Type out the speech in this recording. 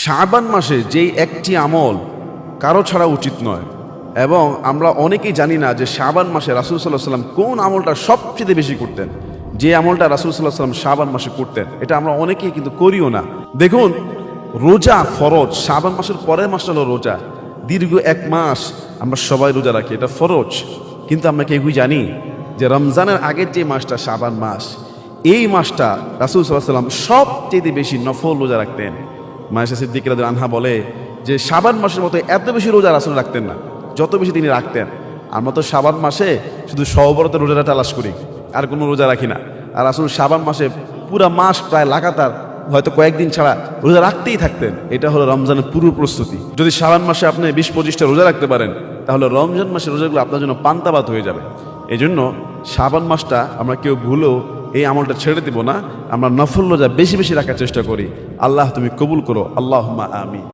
শাবান মাসে যেই একটি আমল কারো ছাড়া উচিত নয়, এবং আমরা অনেকেই জানি না যে শাবান মাসে রাসূল সাল্লাল্লাহু আলাইহি ওয়াসাল্লাম কোন আমলটা সবচেয়ে বেশি করতেন। যে আমলটা রাসূল সাল্লাল্লাহু আলাইহি ওয়াসাল্লাম শাবান মাসে করতেন, এটা আমরা অনেকেই কিন্তু করিও না। দেখুন, রোজা ফরজ, শাবান মাসের পরের মাসটা হলো রোজা। দীর্ঘ এক মাস আমরা সবাই রোজা রাখি, এটা ফরজ। কিন্তু আমরা কেউই জানি যে রমজানের আগের যে মাসটা শাবান মাস, এই মাসটা রাসূল সাল্লাল্লাহু আলাইহি ওয়াসাল্লাম সবচেয়ে বেশি নফল রোজা রাখতেন। মায়েশা সিদ্দিকা রাদিয়াল্লাহু আনহা বলে যে শাবান মাসের মতো এত বেশি রোজা রাসূল রাখতেন না, যত বেশি তিনি রাখতেন। আমরা তো শাবান মাসে শুধু সওবরতের রোজাটা তালাশ করি, আর কোনো রোজা রাখি না। আর রাসূল শাবান মাসে পুরা মাস প্রায় লাগাতার, হয়তো কয়েকদিন ছাড়া রোজা রাখতেই থাকতেন। এটা হলো রমজানের পুরো প্রস্তুতি। যদি শাবান মাসে আপনি 20-25টা রোজা রাখতে পারেন, তাহলে রমজান মাসের রোজাগুলো আপনার জন্য পান্তাভাত হয়ে যাবে। এই জন্য শাবান মাসটা আমরা কেউ ভুলেও এই আমলটা ছেড়ে দিব না। আমরা নফল রোজা বেশি বেশি রাখার চেষ্টা করি। আল্লাহ তুমি কবুল করো, আল্লাহুম্মা আমিন।